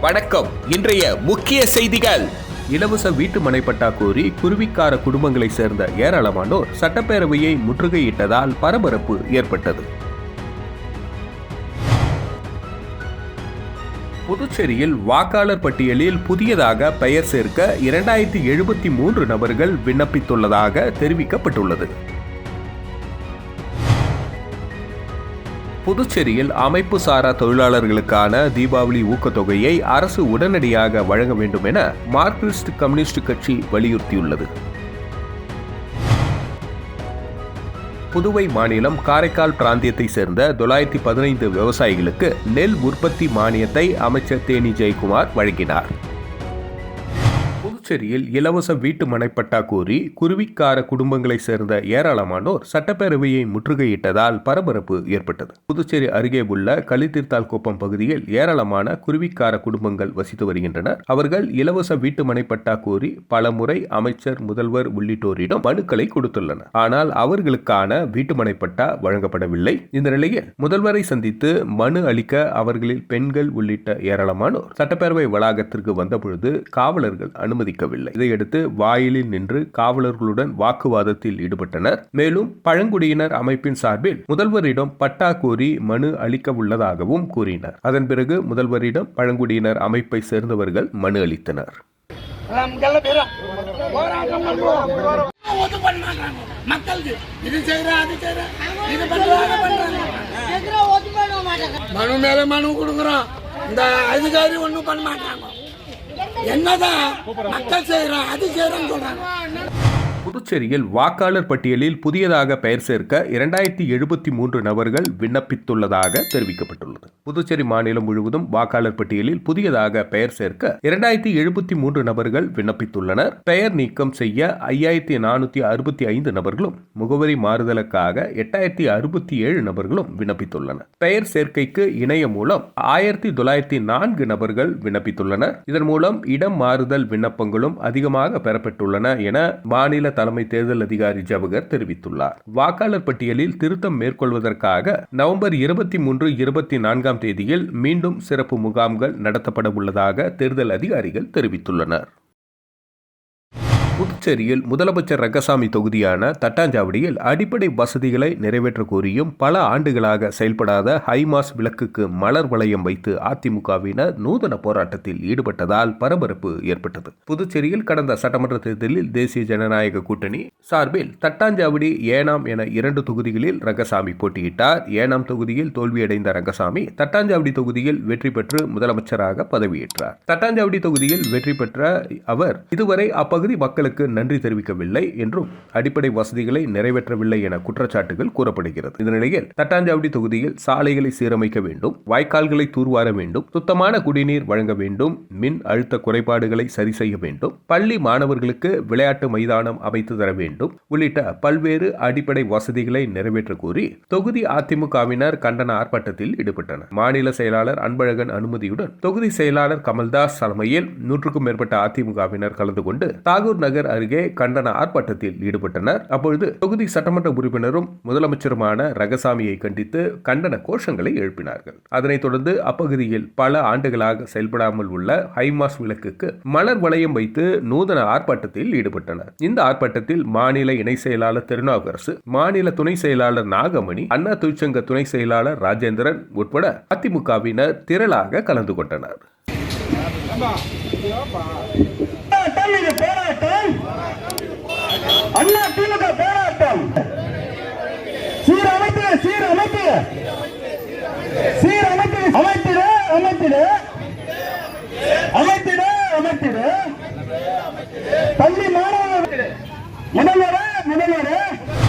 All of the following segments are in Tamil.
வணக்கம். இன்றைய முக்கிய செய்திகள். இலவச வீட்டு மனைப்பட்டா கோரி குருவிக்கார குடும்பங்களைச் சேர்ந்த ஏராளமானோர் சட்டப்பேரவையை முற்றுகையிட்டதால் பரபரப்பு ஏற்பட்டது. புதுச்சேரியில் வாக்காளர் பட்டியலில் புதியதாக பெயர் சேர்க்க 2073 நபர்கள் விண்ணப்பித்துள்ளதாக தெரிவிக்கப்பட்டுள்ளது. புதுச்சேரியில் அமைப்பு சாரா தொழிலாளர்களுக்கான தீபாவளி ஊக்கத்தொகையை அரசு உடனடியாக வழங்க வேண்டும் என மார்க்சிஸ்ட் கம்யூனிஸ்ட் கட்சி வலியுறுத்தியுள்ளது. புதுவை மாநிலம் காரைக்கால் பிராந்தியத்தை சேர்ந்த 915 விவசாயிகளுக்கு நெல் உற்பத்தி மானியத்தை அமைச்சர் தேனி ஜெயக்குமார் வழங்கினார். புதுச்சேரியில் இலவச வீட்டு மனைப்பட்டா கோரி குருவிக்கார குடும்பங்களைச் சேர்ந்த ஏராளமானோர் சட்டப்பேரவையை முற்றுகையிட்டதால் பரபரப்பு ஏற்பட்டது. புதுச்சேரி அருகே உள்ள களித்தீர்த்தால் குப்பம் பகுதியில் ஏராளமான குருவிக்கார குடும்பங்கள் வசித்து வருகின்றனர். அவர்கள் இலவச வீட்டு மனைப்பட்டா கோரி பலமுறை அமைச்சர், முதல்வர் உள்ளிட்டோரிடம் மனுக்களை கொடுத்துள்ளனர். ஆனால் அவர்களுக்கான வீட்டு மனைப்பட்டா வழங்கப்படவில்லை. இந்த நிலையில் முதல்வரை சந்தித்து மனு அளிக்க அவர்களில் பெண்கள் உள்ளிட்ட ஏராளமானோர் சட்டப்பேரவை வளாகத்திற்கு வந்தபொழுது காவலர்கள் அனுமதிக்கவில்லை. இதையடுத்து வாயிலில் நின்று காவலர்களுடன் வாக்குவாதத்தில் ஈடுபட்டனர். மேலும் பழங்குடியினர் அமைப்பின் சார்பில் முதல்வரிடம் பட்டா கோரி மனு அளிக்க உள்ளதாகவும் கூறினர். அதன் பிறகு முதல்வரிடம் பழங்குடியினர் அமைப்பை சேர்ந்தவர்கள் மனு அளித்தனர். மனு மேல மனு கொடுக்குறோம், இந்த அதிகாரி ஒண்ணும் பண்ண மாட்டாங்க. என்னதான் மக்கள் செய்யறோம் அது செய்யறோம்னு சொல்றாங்க. புதுச்சேரியில் வாக்காளர் பட்டியலில் புதியதாக பெயர் சேர்க்க 2073 நபர்கள் விண்ணப்பித்துள்ளதாக தெரிவிக்கப்பட்டுள்ளது. புதுச்சேரி மாநிலம் முழுவதும் வாக்காளர் பட்டியலில் புதியதாக பெயர் சேர்க்க 2073 நபர்கள் விண்ணப்பித்துள்ளனர். பெயர் நீக்கம் செய்ய 5465 நபர்களும், முகவரி மாறுதலுக்காக 8067 நபர்களும் விண்ணப்பித்துள்ளனர். பெயர் சேர்க்கைக்கு இணையம் மூலம் 1904 நபர்கள் விண்ணப்பித்துள்ளனர். இதன் மூலம் இடம் மாறுதல் விண்ணப்பங்களும் அதிகமாக பெறப்பட்டுள்ளன என மாநில தலைமை தேர்தல் அதிகாரி ஜவஹர் தெரிவித்துள்ளார். வாக்காளர் பட்டியலில் திருத்தம் மேற்கொள்வதற்காக நவம்பர் 23, 24 தேதியில் மீண்டும் சிறப்பு முகாம்கள் நடத்தப்பட உள்ளதாக தேர்தல் அதிகாரிகள் தெரிவித்துள்ளனர். புதுச்சேரியில் முதலமைச்சர் ரங்கசாமி தொகுதியான தட்டாஞ்சாவடியில் அடிப்படை வசதிகளை நிறைவேற்ற கோரியும் பல ஆண்டுகளாக செயல்படாத ஹைமாஸ் விளக்குக்கு மலர் வளையம் வைத்து அதிமுகவினர் நூதன போராட்டத்தில் ஈடுபட்டதால் பரபரப்பு ஏற்பட்டது. புதுச்சேரியில் கடந்த சட்டமன்ற தேர்தலில் தேசிய ஜனநாயக கூட்டணி சார்பில் தட்டாஞ்சாவடி, ஏனாம் என 2 தொகுதிகளில் ரங்கசாமி போட்டியிட்டார். ஏனாம் தொகுதியில் தோல்வியடைந்த ரங்கசாமி தட்டாஞ்சாவடி தொகுதியில் வெற்றி பெற்று முதலமைச்சராக பதவியேற்றார். தட்டாஞ்சாவடி தொகுதியில் வெற்றி பெற்ற அவர் இதுவரை அப்பகுதி மக்களுக்கு நன்றி தெரிவிக்கவில்லை என்றும் அடிப்படை வசதிகளை நிறைவேற்றவில்லை என குற்றச்சாட்டுகள் கூறப்படுகிறது. இந்த நிலையில் தட்டாஞ்சாவடி தொகுதியில் சாலைகளை சீரமைக்க வேண்டும், வாய்க்கால்களை தூர்வார வேண்டும், சுத்தமான குடிநீர் வழங்க வேண்டும், மின் அழுத்த குறைபாடுகளை சரி செய்ய வேண்டும், பள்ளி மாணவர்களுக்கு விளையாட்டு மைதானம் அமைத்து தர வேண்டும் உள்ளிட்ட பல்வேறு அடிப்படை வசதிகளை நிறைவேற்ற கோரி தொகுதி அதிமுகவினர் கண்டன ஆர்ப்பாட்டத்தில் ஈடுபட்டனர். மாநில செயலாளர் அன்பழகன் அனுமதியுடன் தொகுதி செயலாளர் கமல்தாஸ் தலைமையில் 100க்கும் மேற்பட்ட அதிமுகவினர் கலந்து கொண்டு தாகூர் நகர் அருகே கண்டன ஆர்ப்பாட்டத்தில் ஈடுபட்டனர். அப்பொழுது தொகுதி சட்டமன்ற உறுப்பினரும் முதலமைச்சருமான ரங்கசாமியை கண்டித்து கண்டன கோஷங்களை எழுப்பினார்கள். அதனைத் தொடர்ந்து அப்பகுதியில் பல ஆண்டுகளாக செயல்படாமல் உள்ள ஹைமாஸ் விளக்குக்கு மலர் வளையம் வைத்து நூதன ஆர்ப்பாட்டத்தில் ஈடுபட்டனர். இந்த ஆர்ப்பாட்டத்தில் மாநில இணை செயலாளர் திருநாவுக்கரசு, மாநில துணை செயலாளர் நாகமணி, அண்ணா தொழிற்சங்க துணை செயலாளர் ராஜேந்திரன் உட்பட அதிமுகவினர் திரளாக கலந்து கொண்டனர். அண்ணா திமுக போராட்டம். சீரமைத்து சீரமைத்து சீரமைத்து அமைத்திட அமைத்திட அமைத்திட அமைத்திட பள்ளி மாணவர்கள் முதல்வரே முதல்வரே.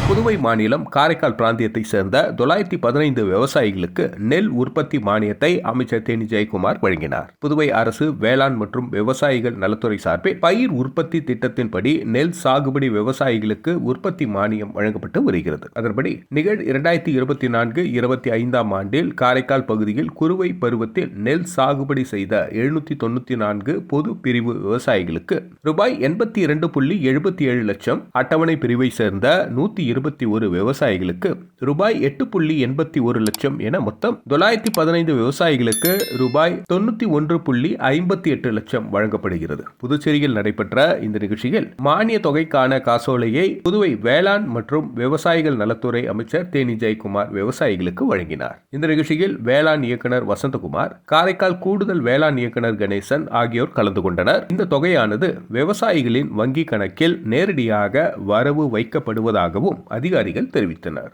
புதுவை மாநிலம் காரைக்கால் பிராந்தியத்தை சேர்ந்த 915 விவசாயிகளுக்கு நெல் உற்பத்தி மானியத்தை அமைச்சர் தேனி ஜெயக்குமார் வழங்கினார். புதுவை அரசு வேளாண் மற்றும் விவசாயிகள் நலத்துறை சார்பில் பயிர் உற்பத்தி திட்டத்தின்படி நெல் சாகுபடி விவசாயிகளுக்கு உற்பத்தி மானியம் வழங்கப்பட்டு வருகிறது. அதன்படி நிகழ் 2024-25 ஆண்டில் காரைக்கால் பகுதியில் குறுவை பருவத்தில் நெல் சாகுபடி செய்த 794 பொது பிரிவு விவசாயிகளுக்கு ரூபாய் 82.77 லட்சம், அட்டவணை பிரிவை சேர்ந்த 120 951 விவசாயிகளுக்கு ரூபாய் 8.81 லட்சம் என மொத்தம் 915 விவசாயிகளுக்கு ரூபாய் 91.58 லட்சம் வழங்கப்படுகிறது. புதுச்சேரியில் நடைபெற்ற இந்த நிகழ்ச்சியில் மானிய தொகைக்கான காசோலையை புதுவை வேளாண் மற்றும் விவசாயிகள் நலத்துறை அமைச்சர் தேனி ஜெயக்குமார் விவசாயிகளுக்கு வழங்கினார். இந்த நிகழ்ச்சியில் வேளாண் இயக்குனர் வசந்தகுமார், காரைக்கால் கூடுதல் வேளாண் இயக்குனர் கணேசன் ஆகியோர் கலந்து கொண்டனர். இந்த தொகையானது விவசாயிகளின் வங்கி கணக்கில் நேரடியாக வரவு வைக்கப்படுவதாகவும் அதிகாரிகள் தெரிவித்தனர்.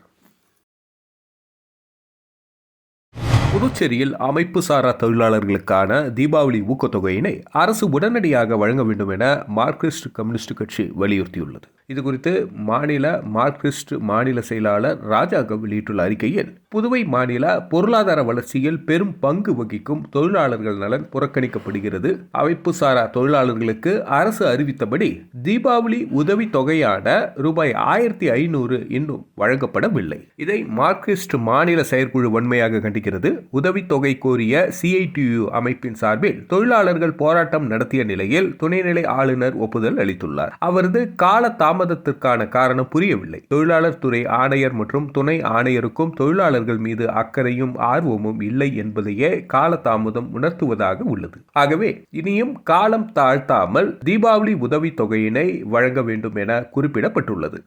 புதுச்சேரியில் அமைப்பு சாரா தொழிலாளர்களுக்கான தீபாவளி ஊக்கத்தொகையினை அரசு உடனடியாக வழங்க வேண்டும் என மார்க்சிஸ்ட் கம்யூனிஸ்ட் கட்சி வலியுறுத்தியுள்ளது. இதுகுறித்து மாநில மார்க்சிஸ்ட் மாநில செயலாளர் ராஜாங்கம் வெளியிட்டுள்ள அறிக்கையில், புதுவை மாநில பொருளாதார வளர்ச்சியில் பெரும் பங்கு வகிக்கும் தொழிலாளர்கள் நலன் புறக்கணிக்கப்படுகிறது. அமைப்பு சாரா தொழிலாளர்களுக்கு அரசு அறிவித்தபடி தீபாவளி உதவி தொகையான ரூபாய் 1500 இன்னும் வழங்கப்படவில்லை. இதை மார்க்சிஸ்ட் மாநில செயற்குழு வன்மையாக கண்டிக்கிறது. உதவித்தொகை கோரிய CITU அமைப்பின் சார்பில் தொழிலாளர்கள் போராட்டம் நடத்திய நிலையில் துணைநிலை ஆளுநர் ஒப்புதல் அளித்துள்ளார். அவரது கால தாமதத்திற்கான காரணம் புரியவில்லை. தொழிலாளர் துறை ஆணையர் மற்றும் துணை ஆணையருக்கும் தொழிலாளர்கள் மீது அக்கறையும் ஆர்வமும் இல்லை என்பதையே காலதாமதம் உணர்த்துவதாக உள்ளது. ஆகவே இனியும் காலம் தாழ்த்தாமல் தீபாவளி உதவி தொகையினை வழங்க வேண்டும் என குறிப்பிடப்பட்டுள்ளது.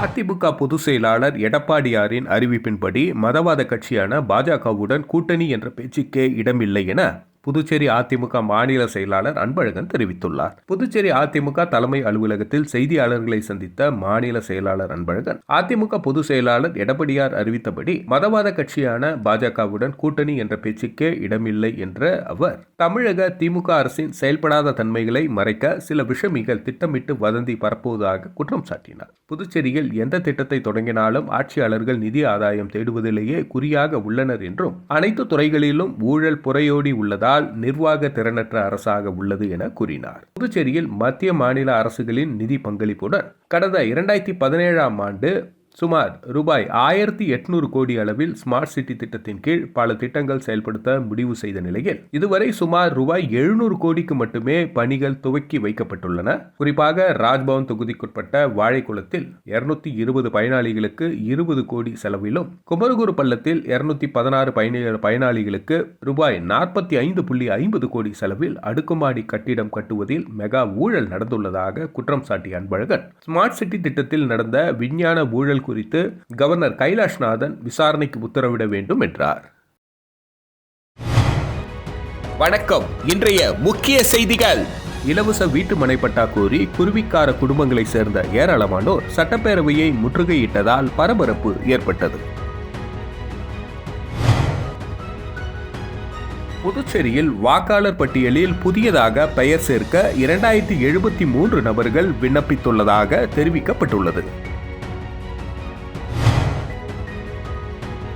அதிமுக பொதுச் செயலாளர் எடப்பாடியாரின் அறிவிப்பின்படி மதவாத கட்சியான பாஜகவுடன் கூட்டணி என்ற பேச்சுக்கே இடமில்லை என புதுச்சேரி அதிமுக மாநில செயலாளர் அன்பழகன் தெரிவித்துள்ளார். புதுச்சேரி அதிமுக தலைமை அலுவலகத்தில் செய்தியாளர்களை சந்தித்த மாநில செயலாளர் அன்பழகன், அதிமுக பொதுச் செயலாளர் எடப்பாடியார் அறிவித்தபடி மதவாத கட்சியான பாஜகவுடன் கூட்டணி என்ற பேச்சுக்கே இடமில்லை என்ற அவர், தமிழக திமுக அரசின் செயல்படாத தன்மைகளை மறைக்க சில விஷமிகள் திட்டமிட்டு வதந்தி பரப்புவதாக குற்றம் சாட்டினார். புதுச்சேரியில் எந்த திட்டத்தை தொடங்கினாலும் ஆட்சியாளர்கள் நிதி ஆதாயம் தேடுவதிலேயே குறியாக உள்ளனர் என்றும், அனைத்து துறைகளிலும் ஊழல் புரையோடி உள்ளதால் நிர்வாக திறனற்ற அரசாக உள்ளது என கூறினார். புதுச்சேரியில் மத்திய மாநில அரசுகளின் நிதி பங்களிப்புடன் கடந்த 2017ஆம் ஆண்டு சுமார் ரூபாய் 1800 கோடி அளவில் ஸ்மார்ட் சிட்டி திட்டத்தின் கீழ் பல திட்டங்கள் செயல்படுத்த முடிவு செய்த நிலையில் இதுவரை சுமார் ரூபாய் 700 கோடிக்கு மட்டுமே பணிகள் துவக்கி வைக்கப்பட்டுள்ளன. குறிப்பாக ராஜ்பவன் தொகுதிக்குட்பட்ட வாழைக்குளத்தில் 220 பயனாளிகளுக்கு 20 கோடி செலவிலும், குமரகுரு பள்ளத்தில் 216 பயனாளிகளுக்கு ரூபாய் 45.50 கோடி செலவில் அடுக்குமாடி கட்டிடம் கட்டுவதில் மெகா ஊழல் நடந்துள்ளதாக குற்றம் சாட்டிய அன்பழகன், ஸ்மார்ட் சிட்டி திட்டத்தில் நடந்த விஞ்ஞான ஊழல் குறித்து கவர்னர் கைலாஷ்நாதன் விசாரணைக்கு உத்தரவிட வேண்டும் என்றார். வணக்கம். இன்றைய முக்கிய செய்திகள். இலவச வீட்டு மனைப்பட்டா கோரி குருவிக்கார குடும்பங்களை சேர்ந்த ஏராளமானோர் சட்டப்பேரவையை முற்றுகையிட்டதால் பரபரப்பு ஏற்பட்டது. புதுச்சேரியில் வாக்காளர் பட்டியலில் புதியதாக பெயர் சேர்க்க 2073 நபர்கள் விண்ணப்பித்துள்ளதாக தெரிவிக்கப்பட்டுள்ளது.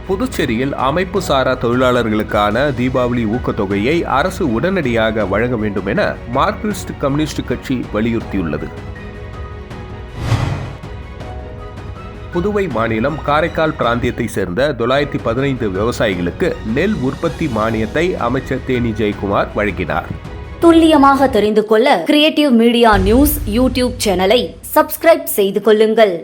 புதுச்சேரியில் அமைப்பு சாரா தொழிலாளர்களுக்கான தீபாவளி ஊக்கத்தொகையை அரசு உடனடியாக வழங்க வேண்டும் என மார்க்சிஸ்ட் கம்யூனிஸ்ட் கட்சி வலியுறுத்தியுள்ளது. புதுவை மாநிலம் காரைக்கால் பிராந்தியத்தை சேர்ந்த 915 விவசாயிகளுக்கு நெல் உற்பத்தி மானியத்தை அமைச்சர் தேனி ஜெயக்குமார் வழங்கினார். துல்லியமாக தெரிந்து கொள்ள கிரியேட்டிவ் மீடியா நியூஸ் யூடியூப் சேனலை சப்ஸ்கிரைப் செய்து கொள்ளுங்கள்.